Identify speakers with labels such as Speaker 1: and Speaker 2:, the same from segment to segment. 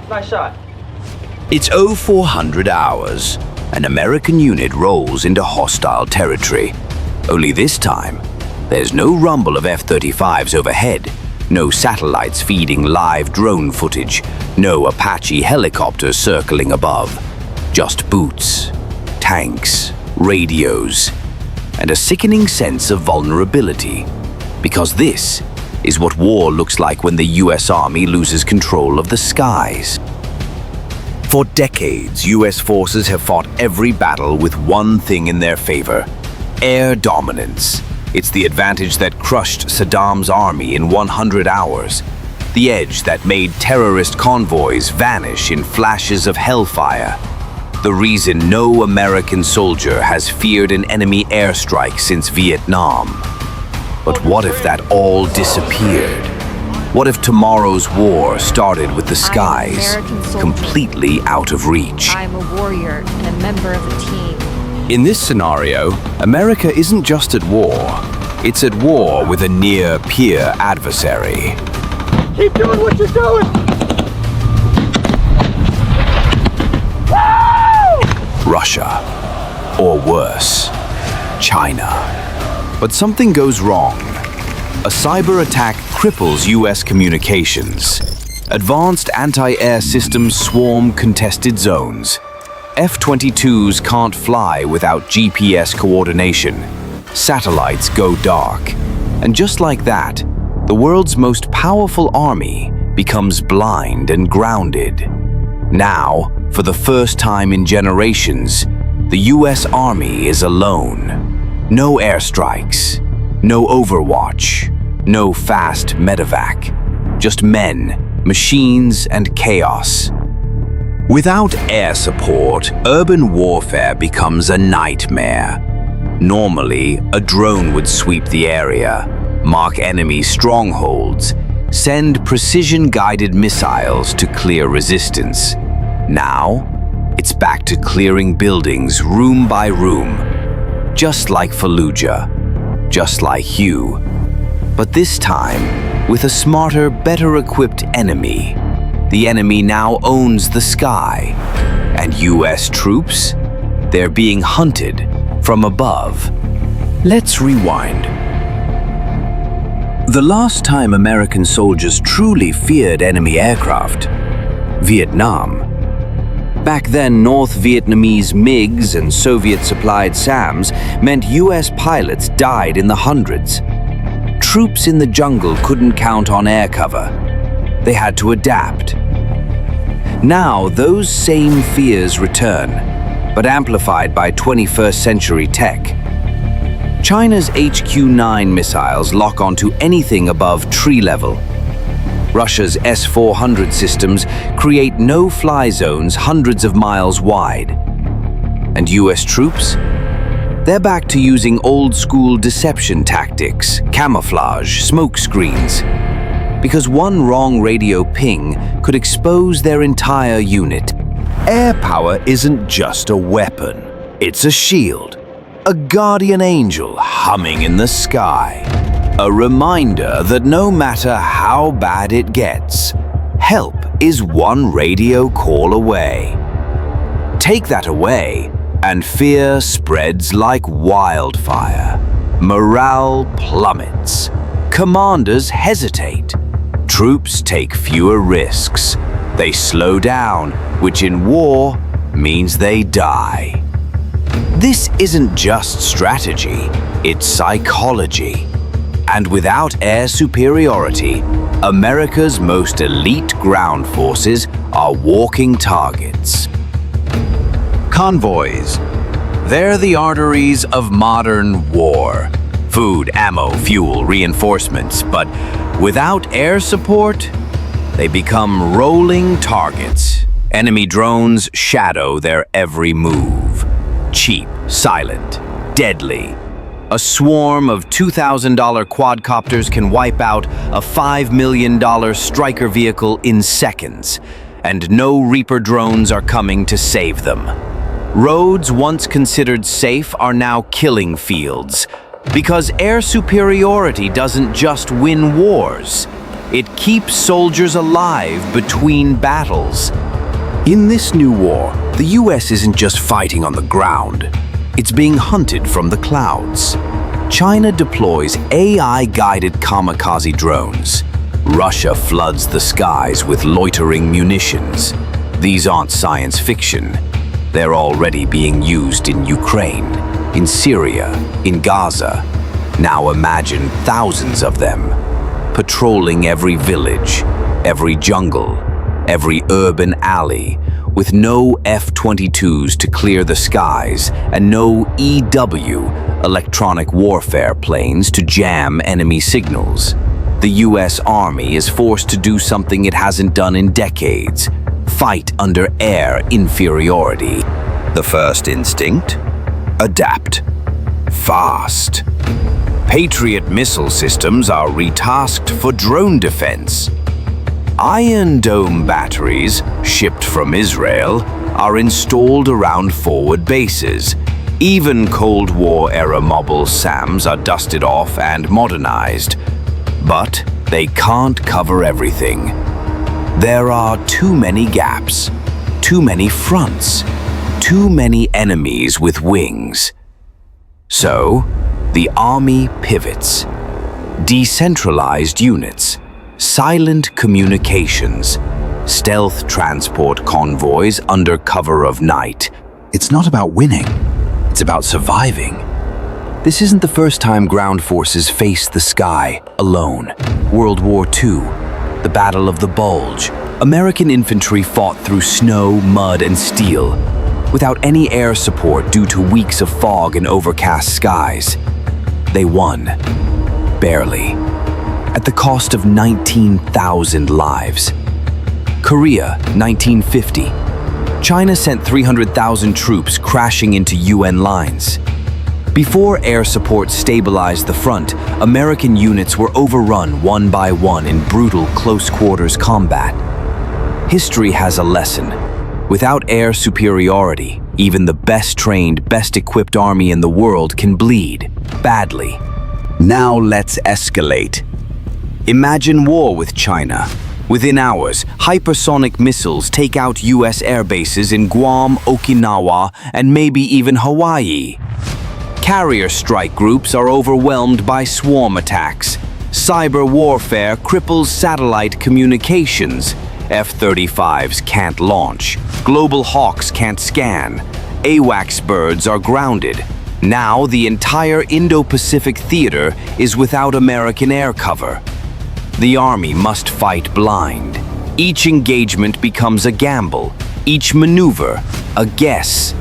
Speaker 1: Nice shot.
Speaker 2: It's 0400 hours. An American unit rolls into hostile territory. Only this time, there's no rumble of F-35s overhead, no satellites feeding live drone footage, no Apache helicopters circling above. Just boots, tanks, radios, and a sickening sense of vulnerability. Because this is what war looks like when the US Army loses control of the skies. For decades, US forces have fought every battle with one thing in their favor: air dominance. It's the advantage that crushed Saddam's army in 100 hours. The edge that made terrorist convoys vanish in flashes of hellfire. The reason no American soldier has feared an enemy airstrike since Vietnam. But what if that all disappeared? What if tomorrow's war started with the skies completely out of reach?
Speaker 3: I'm a warrior and a member of a team.
Speaker 2: In this scenario, America isn't just at war. It's at war with a near-peer adversary.
Speaker 1: Keep doing what you're doing!
Speaker 2: Russia, or worse, China. But something goes wrong. A cyber attack cripples US communications. Advanced anti-air systems swarm contested zones. F-22s can't fly without GPS coordination. Satellites go dark. And just like that, the world's most powerful army becomes blind and grounded. Now, for the first time in generations, the US Army is alone. No airstrikes, no overwatch, no fast medevac. Just men, machines, and chaos. Without air support, urban warfare becomes a nightmare. Normally, a drone would sweep the area, mark enemy strongholds, send precision-guided missiles to clear resistance. Now, it's back to clearing buildings room by room, just like Fallujah, just like Hugh. But this time, with a smarter, better-equipped enemy. The enemy now owns the sky, and US troops, they're being hunted from above. Let's rewind. The last time American soldiers truly feared enemy aircraft, Vietnam. Back then, North Vietnamese MiGs and Soviet-supplied SAMs meant US pilots died in the hundreds. Troops in the jungle couldn't count on air cover. They had to adapt. Now, those same fears return, but amplified by 21st century tech. China's HQ-9 missiles lock onto anything above tree level. Russia's S-400 systems create no-fly zones hundreds of miles wide. And US troops? They're back to using old-school deception tactics, camouflage, smoke screens. Because one wrong radio ping could expose their entire unit. Air power isn't just a weapon. It's a shield. A guardian angel humming in the sky. A reminder that no matter how bad it gets, help is one radio call away. Take that away, and fear spreads like wildfire. Morale plummets. Commanders hesitate. Troops take fewer risks. They slow down, which in war means they die. This isn't just strategy, it's psychology. And without air superiority, America's most elite ground forces are walking targets. Convoys. They're the arteries of modern war. Food, ammo, fuel, reinforcements. But without air support, they become rolling targets. Enemy drones shadow their every move. Cheap, silent, deadly. A swarm of $2,000 quadcopters can wipe out a $5 million Stryker vehicle in seconds, and no Reaper drones are coming to save them. Roads once considered safe are now killing fields, because air superiority doesn't just win wars, It keeps soldiers alive between battles. In this new war, the US isn't just fighting on the ground. It's being hunted from the clouds. China deploys AI-guided kamikaze drones. Russia floods the skies with loitering munitions. These aren't science fiction. They're already being used in Ukraine, in Syria, in Gaza. Now imagine thousands of them, patrolling every village, every jungle, every urban alley, with no F-22s to clear the skies and no EW, electronic warfare planes, to jam enemy signals. The US Army is forced to do something it hasn't done in decades: fight under air inferiority. The first instinct? Adapt. Fast. Patriot missile systems are retasked for drone defense. Iron Dome batteries, shipped from Israel, are installed around forward bases. Even Cold War-era mobile SAMs are dusted off and modernized. But they can't cover everything. There are too many gaps, too many fronts, too many enemies with wings. So, the army pivots. Decentralized units, silent communications, stealth transport convoys under cover of night. It's not about winning, it's about surviving. This isn't the first time ground forces face the sky alone. World War II, the Battle of the Bulge. American infantry fought through snow, mud, and steel, without any air support due to weeks of fog and overcast skies. They won, barely, at the cost of 19,000 lives. Korea, 1950. China sent 300,000 troops crashing into UN lines. Before air support stabilized the front, American units were overrun one by one in brutal close-quarters combat. History has a lesson. Without air superiority, even the best-trained, best-equipped army in the world can bleed badly. Now let's escalate. Imagine war with China. Within hours, hypersonic missiles take out US air bases in Guam, Okinawa, and maybe even Hawaii. Carrier strike groups are overwhelmed by swarm attacks. Cyber warfare cripples satellite communications. F-35s can't launch. Global Hawks can't scan. AWACS birds are grounded. Now the entire Indo-Pacific theater is without American air cover. The Army must fight blind. Each engagement becomes a gamble. Each maneuver, a guess.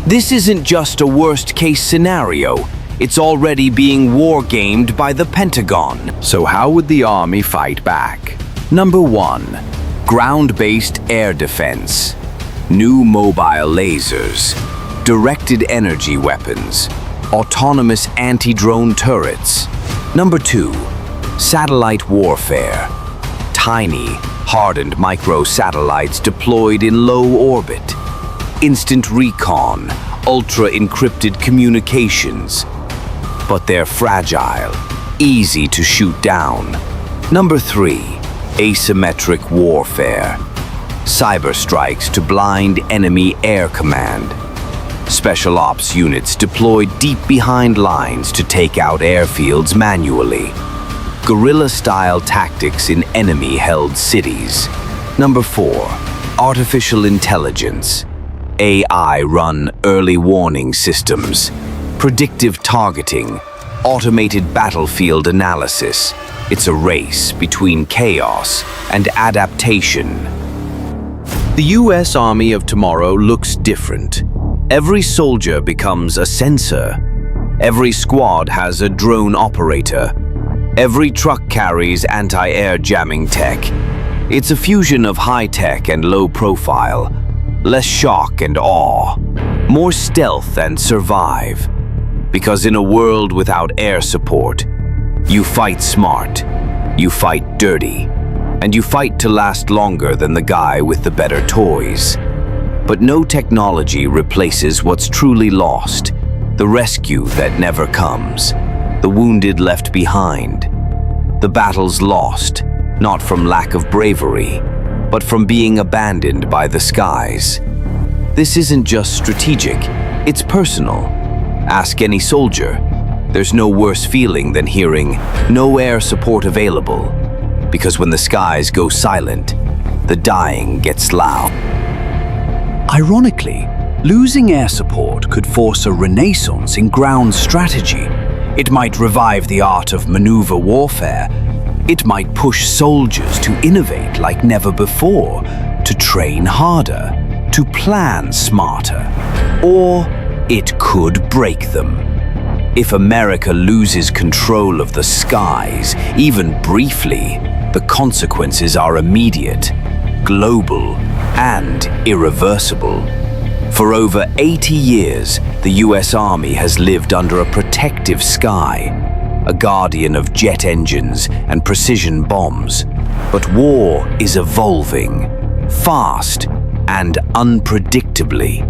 Speaker 2: This isn't just a worst-case scenario. It's already being war-gamed by the Pentagon. So how would the Army fight back? Number 1. Ground-based air defense. New mobile lasers. Directed energy weapons. Autonomous anti-drone turrets. Number 2. Satellite warfare. Tiny, hardened micro-satellites deployed in low orbit. Instant recon, ultra-encrypted communications. But they're fragile, easy to shoot down. Number 3. Asymmetric warfare. Cyber strikes to blind enemy air command. Special ops units deployed deep behind lines to take out airfields manually. Guerrilla-style tactics in enemy-held cities. Number 4. Artificial intelligence. AI-run early warning systems. Predictive targeting. Automated battlefield analysis. It's a race between chaos and adaptation. The US Army of tomorrow looks different. Every soldier becomes a sensor. Every squad has a drone operator. Every truck carries anti-air jamming tech. It's a fusion of high-tech and low-profile. Less shock and awe. More stealth and survive. Because in a world without air support, you fight smart, you fight dirty, and you fight to last longer than the guy with the better toys. But no technology replaces what's truly lost. The rescue that never comes. The wounded left behind. The battles lost. not from lack of bravery, but from being abandoned by the skies. This isn't just strategic, it's personal. Ask any soldier. There's no worse feeling than hearing, "No air support available," because when the skies go silent, the dying gets loud. Ironically, losing air support could force a renaissance in ground strategy. It might revive the art of maneuver warfare. It might push soldiers to innovate like never before, to train harder, to plan smarter. Or it could break them. If America loses control of the skies, even briefly, the consequences are immediate, global, and irreversible. For over 80 years, the US Army has lived under a protective sky, a guardian of jet engines and precision bombs. But war is evolving, fast and unpredictably.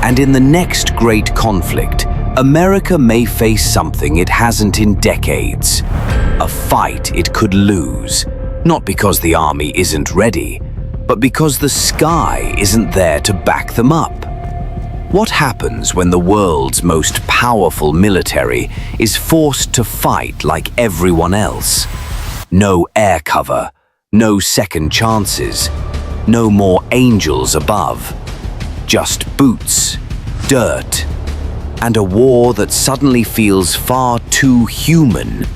Speaker 2: And in the next great conflict, America may face something it hasn't in decades. A fight it could lose, not because the army isn't ready, but because the sky isn't there to back them up. What happens when the world's most powerful military is forced to fight like everyone else? No air cover, no second chances, no more angels above. Just boots, dirt, and a war that suddenly feels far too human